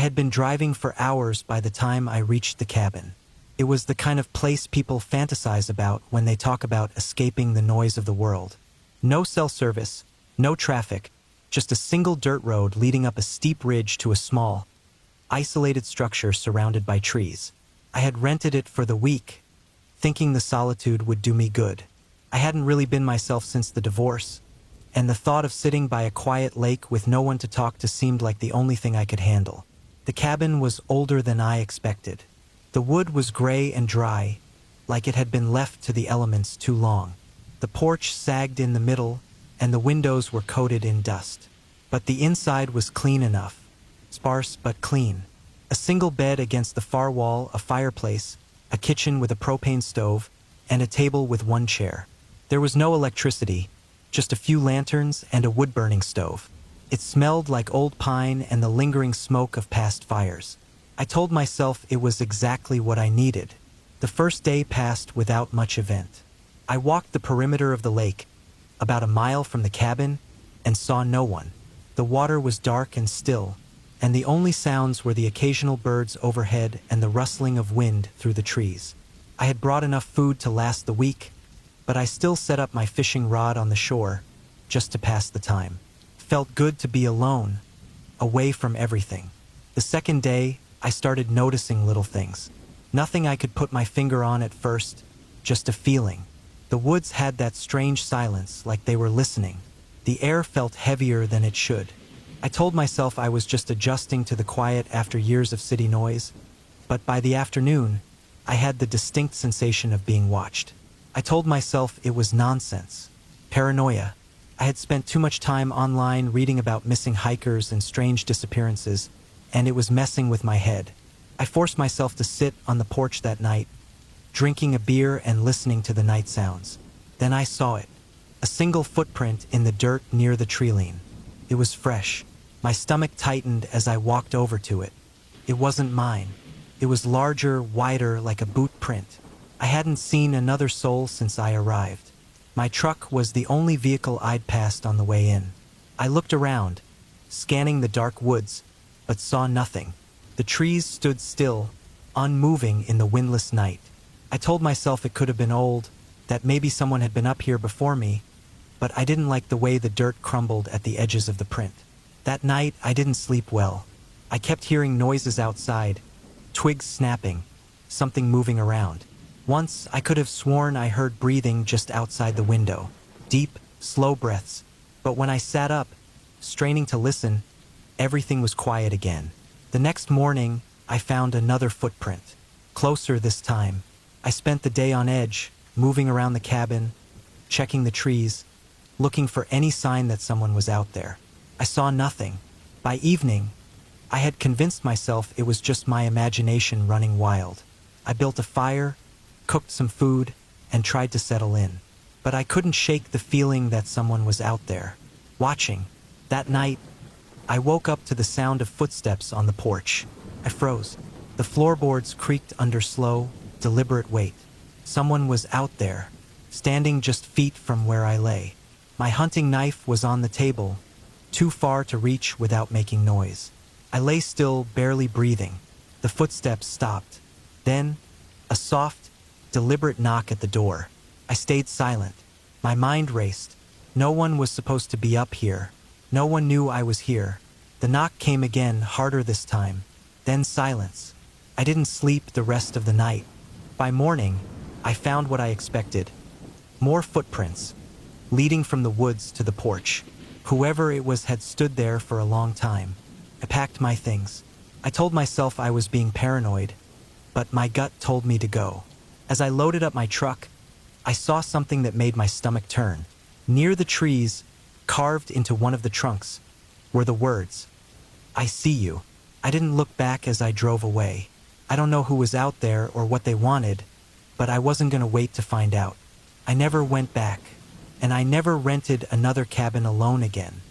had been driving for hours by the time I reached the cabin. It was the kind of place people fantasize about when they talk about escaping the noise of the world. No cell service, no traffic, just a single dirt road leading up a steep ridge to a small, isolated structure surrounded by trees. I had rented it for the week, thinking the solitude would do me good. I hadn't really been myself since the divorce, and the thought of sitting by a quiet lake with no one to talk to seemed like the only thing I could handle. The cabin was older than I expected. The wood was gray and dry, like it had been left to the elements too long. The porch sagged in the middle, and the windows were coated in dust. But the inside was clean enough, sparse but clean. A single bed against the far wall, a fireplace, a kitchen with a propane stove, and a table with one chair. There was no electricity, just a few lanterns and a wood-burning stove. It smelled like old pine and the lingering smoke of past fires. I told myself it was exactly what I needed. The first day passed without much event. I walked the perimeter of the lake, about a mile from the cabin, and saw no one. The water was dark and still, and the only sounds were the occasional birds overhead and the rustling of wind through the trees. I had brought enough food to last the week, but I still set up my fishing rod on the shore, just to pass the time. Felt good to be alone, away from everything. The second day, I started noticing little things. Nothing I could put my finger on at first, just a feeling. The woods had that strange silence, like they were listening. The air felt heavier than it should. I told myself I was just adjusting to the quiet after years of city noise, but by the afternoon, I had the distinct sensation of being watched. I told myself it was nonsense. Paranoia. I had spent too much time online reading about missing hikers and strange disappearances, and it was messing with my head. I forced myself to sit on the porch that night, drinking a beer and listening to the night sounds. Then I saw it. A single footprint in the dirt near the tree-line. It was fresh. My stomach tightened as I walked over to it. It wasn't mine. It was larger, wider, like a boot print. I hadn't seen another soul since I arrived. My truck was the only vehicle I'd passed on the way in. I looked around, scanning the dark woods, but saw nothing. The trees stood still, unmoving in the windless night. I told myself it could have been old, that maybe someone had been up here before me, but I didn't like the way the dirt crumbled at the edges of the print. That night, I didn't sleep well. I kept hearing noises outside, twigs snapping, something moving around. Once, I could have sworn I heard breathing just outside the window. Deep, slow breaths. But when I sat up, straining to listen, everything was quiet again. The next morning, I found another footprint. Closer this time. I spent the day on edge, moving around the cabin, checking the trees, looking for any sign that someone was out there. I saw nothing. By evening, I had convinced myself it was just my imagination running wild. I built a fire, cooked some food, and tried to settle in. But I couldn't shake the feeling that someone was out there, watching. That night, I woke up to the sound of footsteps on the porch. I froze. The floorboards creaked under slow, deliberate weight. Someone was out there, standing just feet from where I lay. My hunting knife was on the table, too far to reach without making noise. I lay still, barely breathing. The footsteps stopped. Then, a soft, deliberate knock at the door. I stayed silent. My mind raced. No one was supposed to be up here. No one knew I was here. The knock came again, harder this time. Then silence. I didn't sleep the rest of the night. By morning, I found what I expected. More footprints, leading from the woods to the porch. Whoever it was had stood there for a long time. I packed my things. I told myself I was being paranoid, but my gut told me to go. As I loaded up my truck, I saw something that made my stomach turn. Near the trees, carved into one of the trunks, were the words, "I see you." I didn't look back as I drove away. I don't know who was out there or what they wanted, but I wasn't going to wait to find out. I never went back, and I never rented another cabin alone again.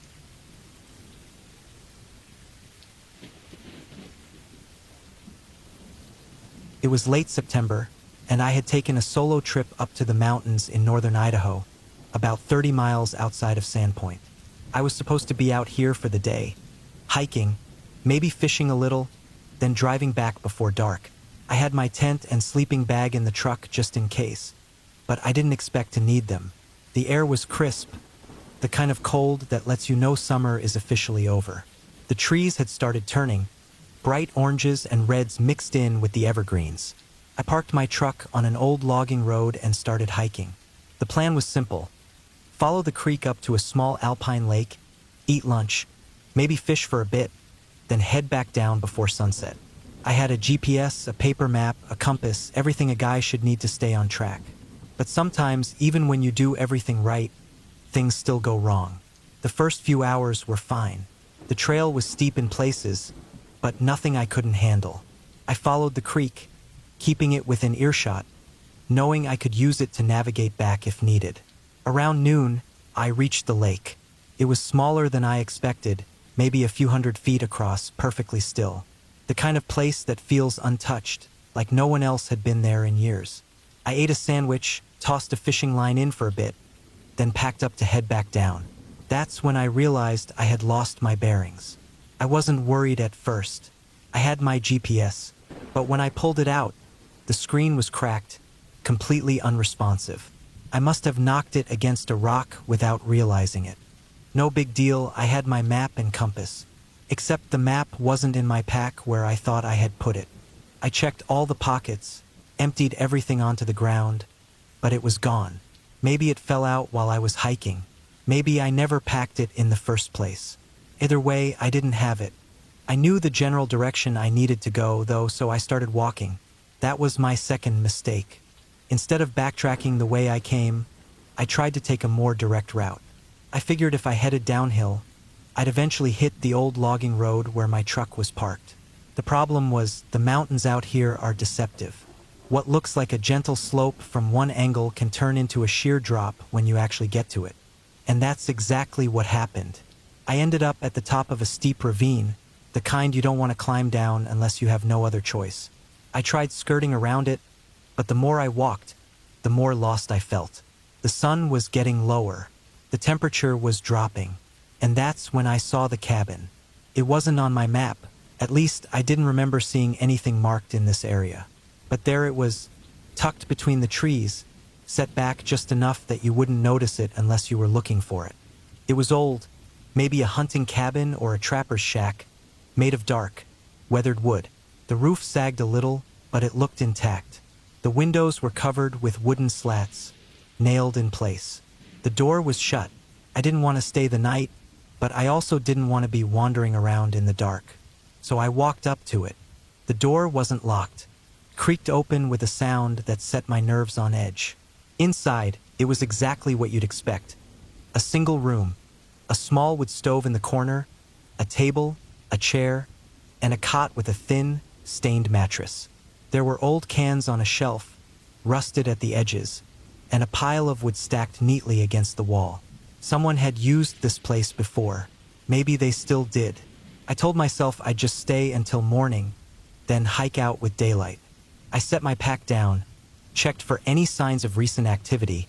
It was late September, and I had taken a solo trip up to the mountains in northern Idaho, about 30 miles outside of Sandpoint. I was supposed to be out here for the day, hiking, maybe fishing a little, then driving back before dark. I had my tent and sleeping bag in the truck just in case, but I didn't expect to need them. The air was crisp, the kind of cold that lets you know summer is officially over. The trees had started turning, bright oranges and reds mixed in with the evergreens. I parked my truck on an old logging road and started hiking. The plan was simple. Follow the creek up to a small alpine lake, eat lunch, maybe fish for a bit, then head back down before sunset. I had a GPS, a paper map, a compass, everything a guy should need to stay on track. But sometimes, even when you do everything right, things still go wrong. The first few hours were fine. The trail was steep in places, but nothing I couldn't handle. I followed the creek, keeping it within earshot, knowing I could use it to navigate back if needed. Around noon, I reached the lake. It was smaller than I expected, maybe a few hundred feet across, perfectly still. The kind of place that feels untouched, like no one else had been there in years. I ate a sandwich, tossed a fishing line in for a bit, then packed up to head back down. That's when I realized I had lost my bearings. I wasn't worried at first. I had my GPS, but when I pulled it out, the screen was cracked, completely unresponsive. I must have knocked it against a rock without realizing it. No big deal, I had my map and compass. Except the map wasn't in my pack where I thought I had put it. I checked all the pockets, emptied everything onto the ground, but it was gone. Maybe it fell out while I was hiking. Maybe I never packed it in the first place. Either way, I didn't have it. I knew the general direction I needed to go, though, so I started walking. That was my second mistake. Instead of backtracking the way I came, I tried to take a more direct route. I figured if I headed downhill, I'd eventually hit the old logging road where my truck was parked. The problem was, the mountains out here are deceptive. What looks like a gentle slope from one angle can turn into a sheer drop when you actually get to it. And that's exactly what happened. I ended up at the top of a steep ravine, the kind you don't want to climb down unless you have no other choice. I tried skirting around it, but the more I walked, the more lost I felt. The sun was getting lower, the temperature was dropping, and that's when I saw the cabin. It wasn't on my map, at least I didn't remember seeing anything marked in this area. But there it was, tucked between the trees, set back just enough that you wouldn't notice it unless you were looking for it. It was old, maybe a hunting cabin or a trapper's shack, made of dark, weathered wood. The roof sagged a little, but it looked intact. The windows were covered with wooden slats, nailed in place. The door was shut. I didn't want to stay the night, but I also didn't want to be wandering around in the dark. So I walked up to it. The door wasn't locked. Creaked open with a sound that set my nerves on edge. Inside, it was exactly what you'd expect. A single room, a small wood stove in the corner, a table, a chair, and a cot with a thin, stained mattress. There were old cans on a shelf, rusted at the edges, and a pile of wood stacked neatly against the wall. Someone had used this place before. Maybe they still did. I told myself I'd just stay until morning, then hike out with daylight. I set my pack down, checked for any signs of recent activity,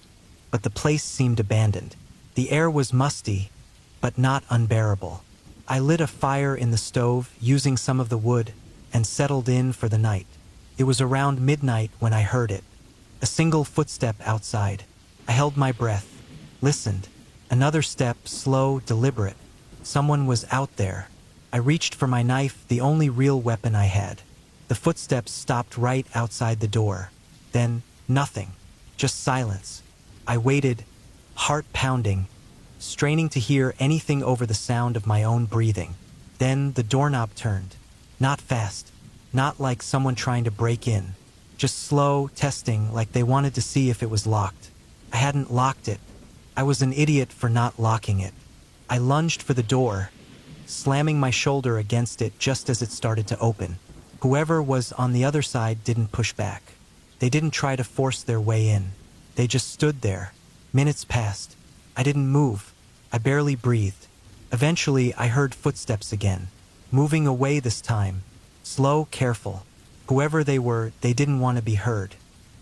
but the place seemed abandoned. The air was musty, but not unbearable. I lit a fire in the stove, using some of the wood, and settled in for the night. It was around midnight when I heard it. A single footstep outside. I held my breath, listened. Another step, slow, deliberate. Someone was out there. I reached for my knife, the only real weapon I had. The footsteps stopped right outside the door. Then, nothing. Just silence. I waited, heart pounding, straining to hear anything over the sound of my own breathing. Then the doorknob turned. Not fast. Not like someone trying to break in. Just slow, testing, like they wanted to see if it was locked. I hadn't locked it. I was an idiot for not locking it. I lunged for the door, slamming my shoulder against it just as it started to open. Whoever was on the other side didn't push back. They didn't try to force their way in. They just stood there. Minutes passed. I didn't move. I barely breathed. Eventually, I heard footsteps again, moving away this time. Slow, careful. Whoever they were, they didn't want to be heard.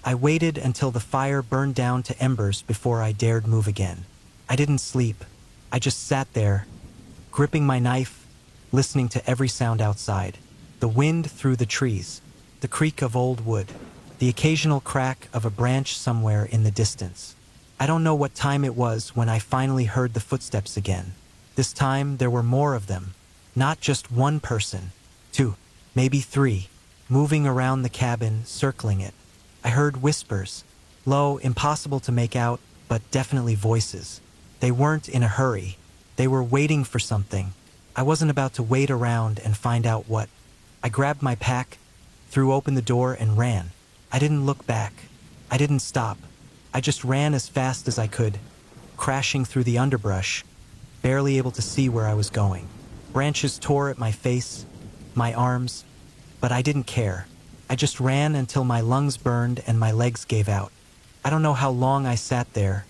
I waited until the fire burned down to embers before I dared move again. I didn't sleep. I just sat there, gripping my knife, listening to every sound outside. The wind through the trees, the creak of old wood, the occasional crack of a branch somewhere in the distance. I don't know what time it was when I finally heard the footsteps again. This time there were more of them. Not just one person, two, maybe three, moving around the cabin, circling it. I heard whispers, low, impossible to make out, but definitely voices. They weren't in a hurry. They were waiting for something. I wasn't about to wait around and find out what. I grabbed my pack, threw open the door, and ran. I didn't look back. I didn't stop. I just ran as fast as I could, crashing through the underbrush, barely able to see where I was going. Branches tore at my face, my arms, but I didn't care. I just ran until my lungs burned and my legs gave out. I don't know how long I sat there,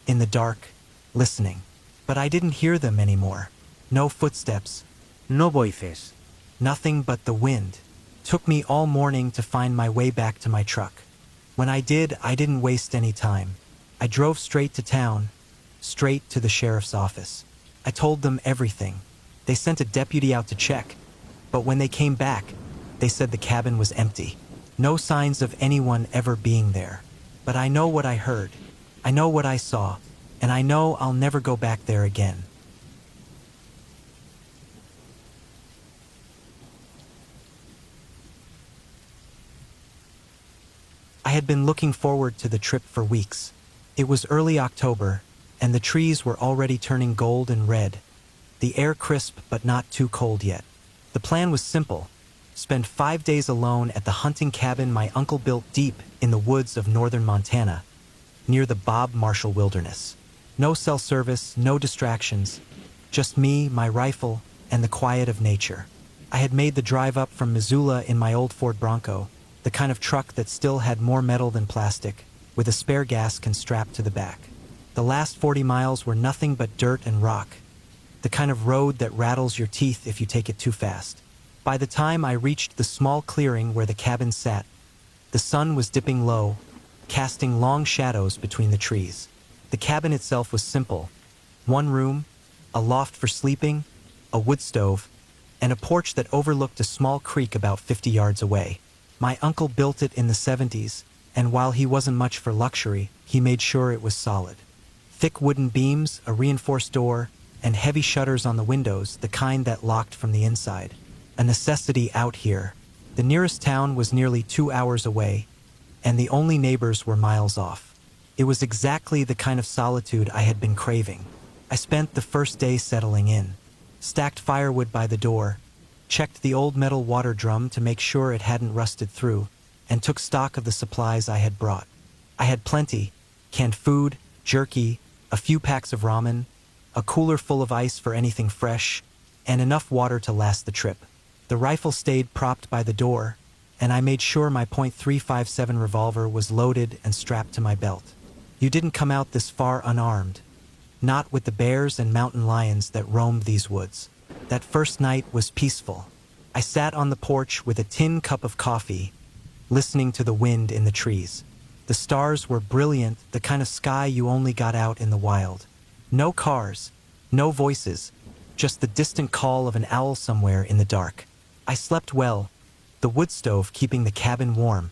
in the dark, listening. But I didn't hear them anymore. No footsteps. No voices. Nothing but the wind. Took me all morning to find my way back to my truck. When I did, I didn't waste any time. I drove straight to town, straight to the sheriff's office. I told them everything. They sent a deputy out to check, but when they came back, they said the cabin was empty. No signs of anyone ever being there. But I know what I heard. I know what I saw, and I know I'll never go back there again. I had been looking forward to the trip for weeks. It was early October, and the trees were already turning gold and red. The air crisp but not too cold yet. The plan was simple. Spend 5 days alone at the hunting cabin my uncle built deep in the woods of northern Montana, near the Bob Marshall Wilderness. No cell service, no distractions, just me, my rifle, and the quiet of nature. I had made the drive up from Missoula in my old Ford Bronco, the kind of truck that still had more metal than plastic, with a spare gas can strapped to the back. The last 40 miles were nothing but dirt and rock, the kind of road that rattles your teeth if you take it too fast. By the time I reached the small clearing where the cabin sat, the sun was dipping low, casting long shadows between the trees. The cabin itself was simple. One room, a loft for sleeping, a wood stove, and a porch that overlooked a small creek about 50 yards away. My uncle built it in the 70s, and while he wasn't much for luxury, he made sure it was solid. Thick wooden beams, a reinforced door, and heavy shutters on the windows, the kind that locked from the inside. A necessity out here. The nearest town was nearly 2 hours away, and the only neighbors were miles off. It was exactly the kind of solitude I had been craving. I spent the first day settling in, stacked firewood by the door, checked the old metal water drum to make sure it hadn't rusted through, and took stock of the supplies I had brought. I had plenty: canned food, jerky, a few packs of ramen, a cooler full of ice for anything fresh, and enough water to last the trip. The rifle stayed propped by the door, and I made sure my .357 revolver was loaded and strapped to my belt. You didn't come out this far unarmed, not with the bears and mountain lions that roamed these woods. That first night was peaceful. I sat on the porch with a tin cup of coffee, listening to the wind in the trees. The stars were brilliant, the kind of sky you only got out in the wild. No cars, no voices, just the distant call of an owl somewhere in the dark. I slept well, the wood stove keeping the cabin warm,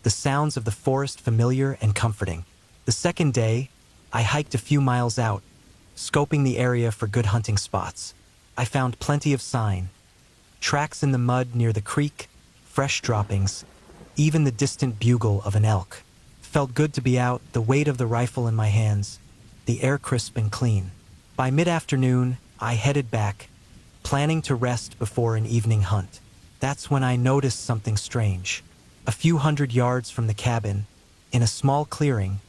the sounds of the forest familiar and comforting. The second day, I hiked a few miles out, scoping the area for good hunting spots. I found plenty of sign, tracks in the mud near the creek, fresh droppings, even the distant bugle of an elk. Felt good to be out, the weight of the rifle in my hands, the air crisp and clean. By mid-afternoon, I headed back, planning to rest before an evening hunt. That's when I noticed something strange. A few hundred yards from the cabin, in a small clearing,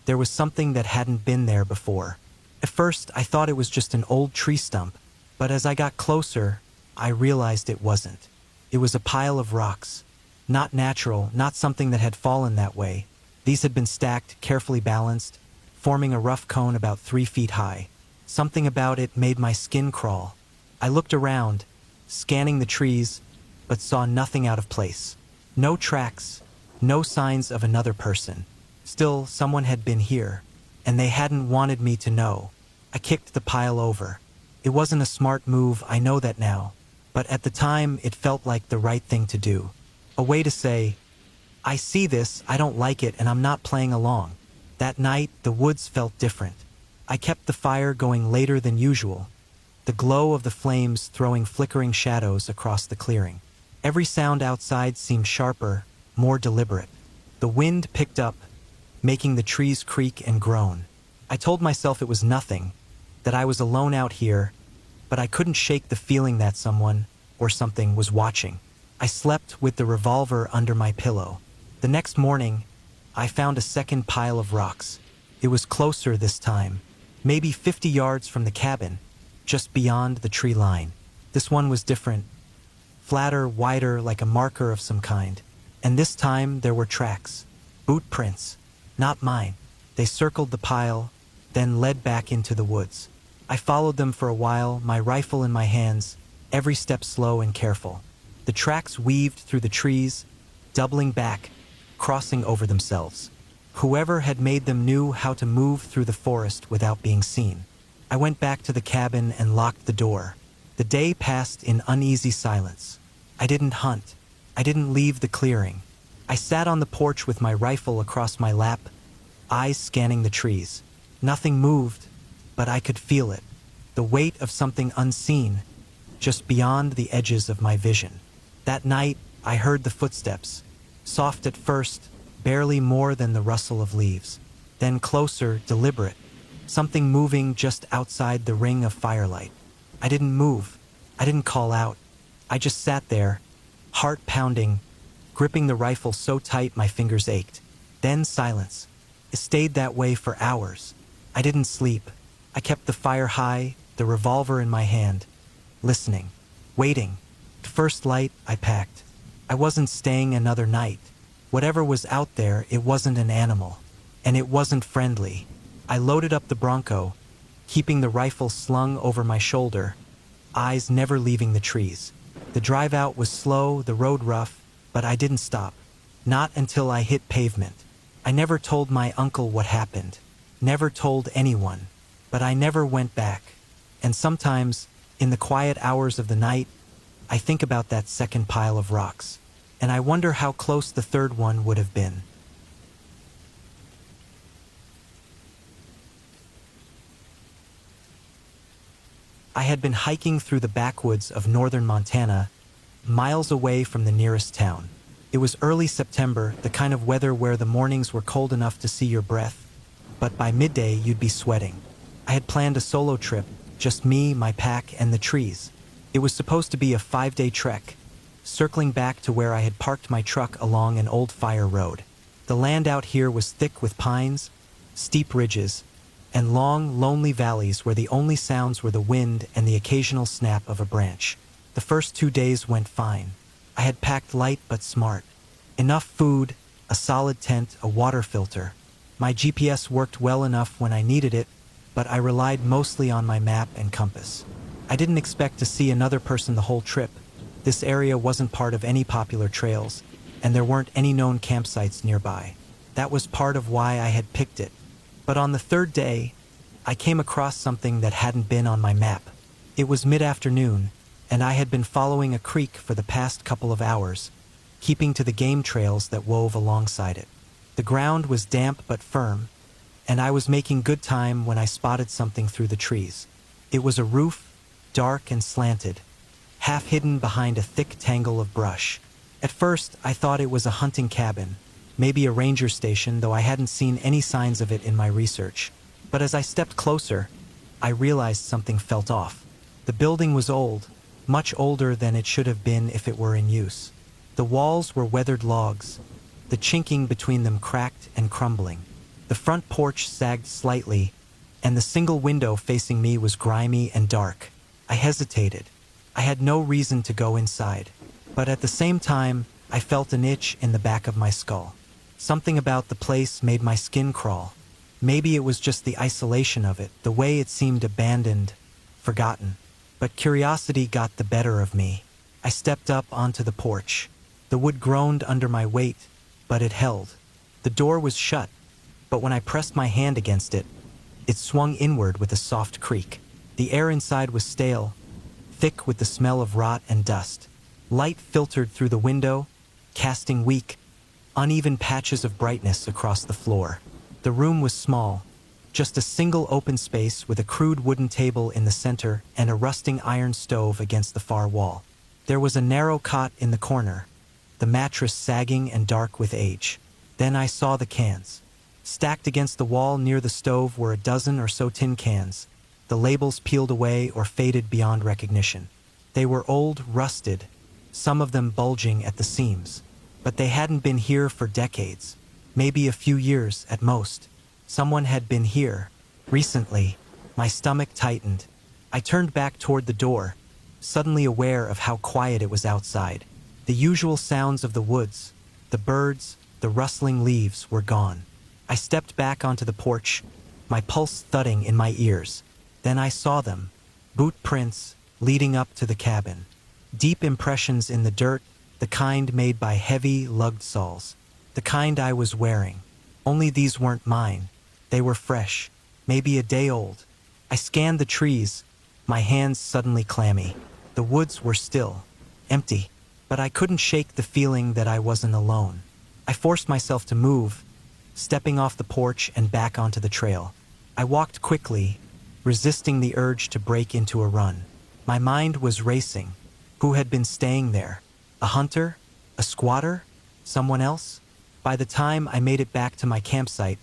there was something that hadn't been there before. At first, I thought it was just an old tree stump, but as I got closer, I realized it wasn't. It was a pile of rocks. Not natural, not something that had fallen that way. These had been stacked, carefully balanced, forming a rough cone about 3 feet high. Something about it made my skin crawl. I looked around, scanning the trees, but saw nothing out of place. No tracks, no signs of another person. Still, someone had been here, and they hadn't wanted me to know. I kicked the pile over. It wasn't a smart move, I know that now, but at the time it felt like the right thing to do. A way to say, I see this, I don't like it, and I'm not playing along. That night, the woods felt different. I kept the fire going later than usual, the glow of the flames throwing flickering shadows across the clearing. Every sound outside seemed sharper, more deliberate. The wind picked up, making the trees creak and groan. I told myself it was nothing, that I was alone out here, but I couldn't shake the feeling that someone, or something, was watching. I slept with the revolver under my pillow. The next morning, I found a second pile of rocks. It was closer this time, maybe 50 yards from the cabin, just beyond the tree line. This one was different, flatter, wider, like a marker of some kind. And this time there were tracks, boot prints, not mine. They circled the pile, then led back into the woods. I followed them for a while, my rifle in my hands, every step slow and careful. The tracks weaved through the trees, doubling back, crossing over themselves. Whoever had made them knew how to move through the forest without being seen. I went back to the cabin and locked the door. The day passed in uneasy silence. I didn't hunt. I didn't leave the clearing. I sat on the porch with my rifle across my lap, eyes scanning the trees. Nothing moved, but I could feel it. The weight of something unseen, just beyond the edges of my vision. That night, I heard the footsteps. Soft at first, barely more than the rustle of leaves. Then closer, deliberate. Something moving just outside the ring of firelight. I didn't move. I didn't call out. I just sat there, heart pounding, gripping the rifle so tight my fingers ached. Then silence. It stayed that way for hours. I didn't sleep. I kept the fire high, the revolver in my hand, listening, waiting. First light, I packed. I wasn't staying another night. Whatever was out there, it wasn't an animal. And it wasn't friendly. I loaded up the Bronco, keeping the rifle slung over my shoulder, eyes never leaving the trees. The drive out was slow, the road rough, but I didn't stop. Not until I hit pavement. I never told my uncle what happened. Never told anyone. But I never went back. And sometimes, in the quiet hours of the night, I think about that second pile of rocks. And I wonder how close the third one would have been. I had been hiking through the backwoods of northern Montana, miles away from the nearest town. It was early September, the kind of weather where the mornings were cold enough to see your breath, but by midday you'd be sweating. I had planned a solo trip, just me, my pack, and the trees. It was supposed to be a 5-day trek, circling back to where I had parked my truck along an old fire road. The land out here was thick with pines, steep ridges, and long, lonely valleys where the only sounds were the wind and the occasional snap of a branch. The first 2 days went fine. I had packed light but smart. Enough food, a solid tent, a water filter. My GPS worked well enough when I needed it, but I relied mostly on my map and compass. I didn't expect to see another person the whole trip. This area wasn't part of any popular trails, and there weren't any known campsites nearby. That was part of why I had picked it. But on the third day, I came across something that hadn't been on my map. It was mid-afternoon, and I had been following a creek for the past couple of hours, keeping to the game trails that wove alongside it. The ground was damp but firm, and I was making good time when I spotted something through the trees. It was a roof, dark and slanted, half hidden behind a thick tangle of brush. At first, I thought it was a hunting cabin, maybe a ranger station, though I hadn't seen any signs of it in my research. But as I stepped closer, I realized something felt off. The building was old, much older than it should have been if it were in use. The walls were weathered logs, the chinking between them cracked and crumbling. The front porch sagged slightly, and the single window facing me was grimy and dark. I hesitated. I had no reason to go inside, but at the same time, I felt an itch in the back of my skull. Something about the place made my skin crawl. Maybe it was just the isolation of it, the way it seemed abandoned, forgotten. But curiosity got the better of me. I stepped up onto the porch. The wood groaned under my weight, but it held. The door was shut, but when I pressed my hand against it, it swung inward with a soft creak. The air inside was stale, thick with the smell of rot and dust. Light filtered through the window, casting weak, uneven patches of brightness across the floor. The room was small, just a single open space with a crude wooden table in the center and a rusting iron stove against the far wall. There was a narrow cot in the corner, the mattress sagging and dark with age. Then I saw the cans. Stacked against the wall near the stove were a dozen or so tin cans, the labels peeled away or faded beyond recognition. They were old, rusted, some of them bulging at the seams. But they hadn't been here for decades, maybe a few years at most. Someone had been here. Recently, my stomach tightened. I turned back toward the door, suddenly aware of how quiet it was outside. The usual sounds of the woods, the birds, the rustling leaves were gone. I stepped back onto the porch, my pulse thudding in my ears. Then I saw them, boot prints leading up to the cabin. Deep impressions in the dirt, the kind made by heavy, lugged soles. The kind I was wearing. Only these weren't mine. They were fresh, maybe a day old. I scanned the trees, my hands suddenly clammy. The woods were still, empty, but I couldn't shake the feeling that I wasn't alone. I forced myself to move, stepping off the porch and back onto the trail. I walked quickly, resisting the urge to break into a run. My mind was racing. Who had been staying there? A hunter? A squatter? Someone else? By the time I made it back to my campsite,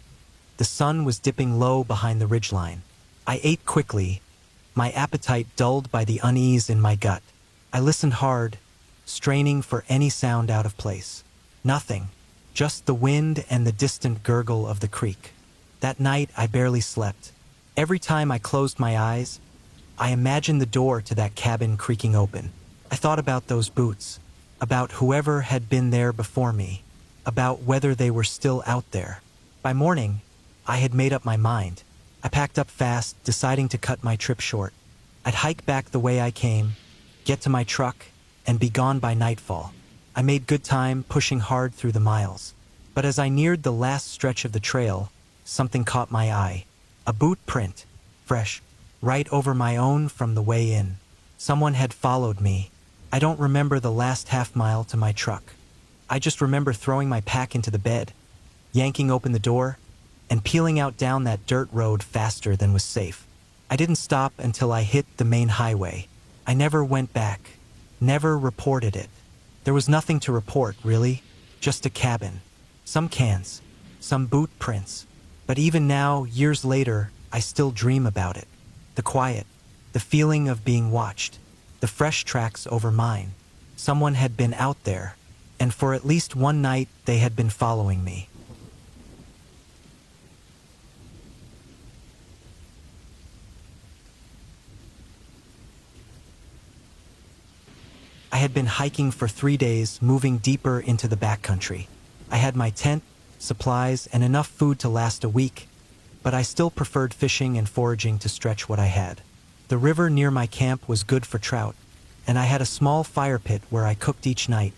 the sun was dipping low behind the ridgeline. I ate quickly, my appetite dulled by the unease in my gut. I listened hard, straining for any sound out of place. Nothing, just the wind and the distant gurgle of the creek. That night I barely slept. Every time I closed my eyes, I imagined the door to that cabin creaking open. I thought about those boots, about whoever had been there before me, about whether they were still out there. By morning, I had made up my mind. I packed up fast, deciding to cut my trip short. I'd hike back the way I came, get to my truck, and be gone by nightfall. I made good time, pushing hard through the miles. But as I neared the last stretch of the trail, something caught my eye. A boot print, fresh, right over my own from the way in. Someone had followed me. I don't remember the last half mile to my truck. I just remember throwing my pack into the bed, yanking open the door, and peeling out down that dirt road faster than was safe. I didn't stop until I hit the main highway. I never went back, never reported it. There was nothing to report, really, just a cabin, some cans, some boot prints. But even now, years later, I still dream about it. The quiet, the feeling of being watched, the fresh tracks over mine. Someone had been out there, and for at least one night they had been following me. I had been hiking for 3 days, moving deeper into the backcountry. I had my tent, supplies, and enough food to last a week, but I still preferred fishing and foraging to stretch what I had. The river near my camp was good for trout, and I had a small fire pit where I cooked each night,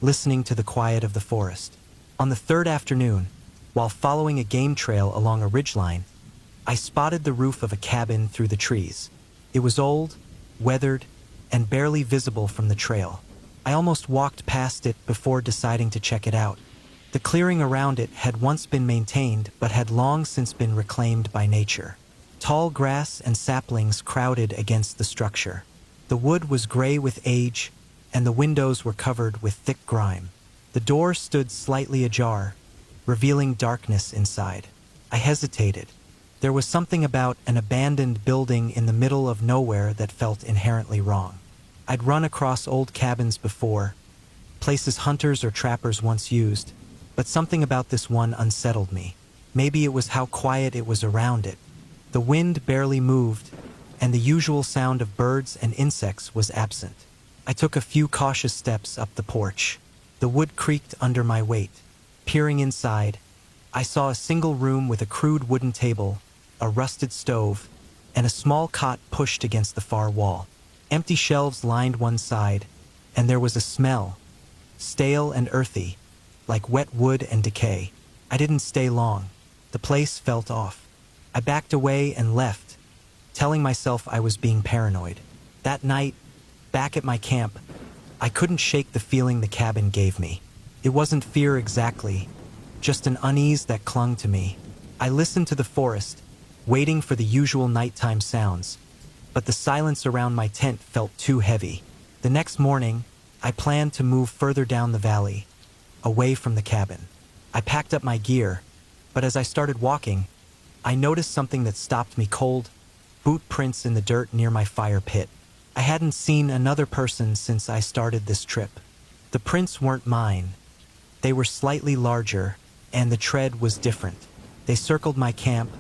listening to the quiet of the forest. On the third afternoon, while following a game trail along a ridgeline, I spotted the roof of a cabin through the trees. It was old, weathered, and barely visible from the trail. I almost walked past it before deciding to check it out. The clearing around it had once been maintained but had long since been reclaimed by nature. Tall grass and saplings crowded against the structure. The wood was gray with age, and the windows were covered with thick grime. The door stood slightly ajar, revealing darkness inside. I hesitated. There was something about an abandoned building in the middle of nowhere that felt inherently wrong. I'd run across old cabins before, places hunters or trappers once used, but something about this one unsettled me. Maybe it was how quiet it was around it. The wind barely moved, and the usual sound of birds and insects was absent. I took a few cautious steps up the porch. The wood creaked under my weight. Peering inside, I saw a single room with a crude wooden table, a rusted stove, and a small cot pushed against the far wall. Empty shelves lined one side, and there was a smell, stale and earthy, like wet wood and decay. I didn't stay long. The place felt off. I backed away and left, telling myself I was being paranoid. That night, Back at my camp, I couldn't shake the feeling the cabin gave me. It wasn't fear exactly, just an unease that clung to me. I listened to the forest, waiting for the usual nighttime sounds, but the silence around my tent felt too heavy. The next morning, I planned to move further down the valley, away from the cabin. I packed up my gear, but as I started walking, I noticed something that stopped me cold: boot prints in the dirt near my fire pit. I hadn't seen another person since I started this trip. The prints weren't mine. They were slightly larger, and the tread was different. They circled my camp,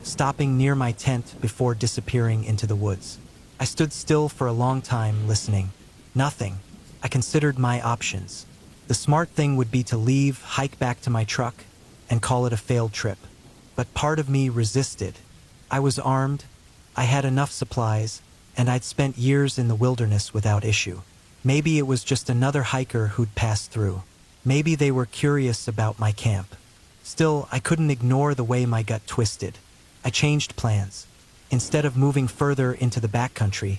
stopping near my tent before disappearing into the woods. I stood still for a long time, listening. Nothing. I considered my options. The smart thing would be to leave, hike back to my truck, and call it a failed trip. But part of me resisted. I was armed, I had enough supplies, and I'd spent years in the wilderness without issue. Maybe it was just another hiker who'd passed through. Maybe they were curious about my camp. Still, I couldn't ignore the way my gut twisted. I changed plans. Instead of moving further into the backcountry,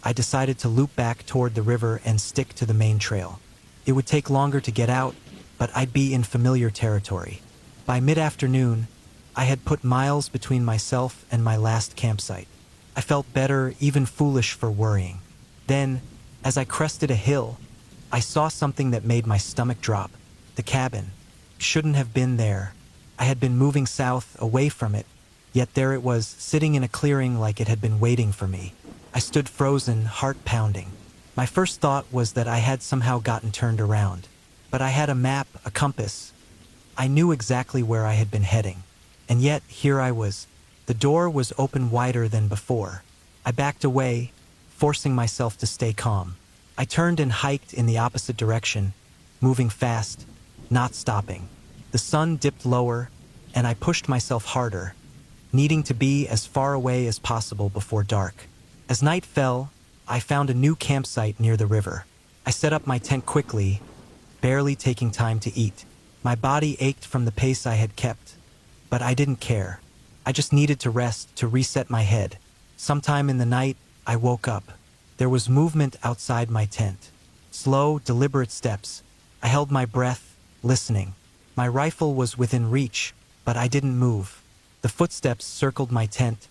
I decided to loop back toward the river and stick to the main trail. It would take longer to get out, but I'd be in familiar territory. By mid-afternoon, I had put miles between myself and my last campsite. I felt better, even foolish for worrying. Then, as I crested a hill, I saw something that made my stomach drop. The cabin. Shouldn't have been there. I had been moving south, away from it, yet there it was, sitting in a clearing like it had been waiting for me. I stood frozen, heart pounding. My first thought was that I had somehow gotten turned around. But I had a map, a compass. I knew exactly where I had been heading. And yet, here I was. The door was open wider than before. I backed away, forcing myself to stay calm. I turned and hiked in the opposite direction, moving fast, not stopping. The sun dipped lower, and I pushed myself harder, needing to be as far away as possible before dark. As night fell, I found a new campsite near the river. I set up my tent quickly, barely taking time to eat. My body ached from the pace I had kept, but I didn't care. I just needed to rest, to reset my head. Sometime in the night, I woke up. There was movement outside my tent. Slow, deliberate steps. I held my breath, listening. My rifle was within reach, but I didn't move. The footsteps circled my tent,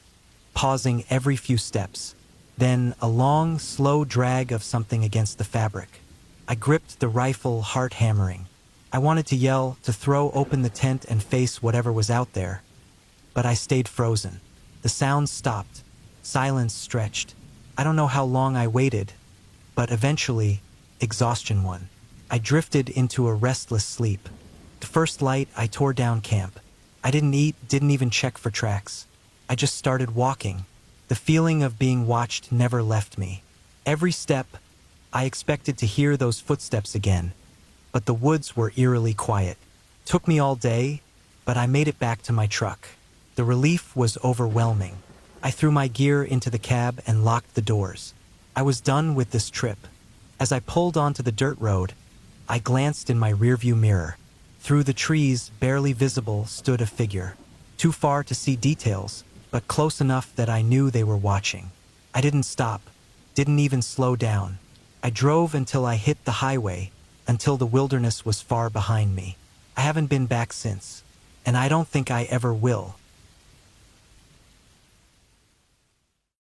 pausing every few steps. Then a long, slow drag of something against the fabric. I gripped the rifle, heart hammering. I wanted to yell, to throw open the tent and face whatever was out there. But I stayed frozen. The sounds stopped. Silence stretched. I don't know how long I waited, but eventually, exhaustion won. I drifted into a restless sleep. The first light, I tore down camp. I didn't eat, didn't even check for tracks. I just started walking. The feeling of being watched never left me. Every step, I expected to hear those footsteps again, but the woods were eerily quiet. Took me all day, but I made it back to my truck. The relief was overwhelming. I threw my gear into the cab and locked the doors. I was done with this trip. As I pulled onto the dirt road, I glanced in my rearview mirror. Through the trees, barely visible, stood a figure. Too far to see details, but close enough that I knew they were watching. I didn't stop, didn't even slow down. I drove until I hit the highway, until the wilderness was far behind me. I haven't been back since, and I don't think I ever will.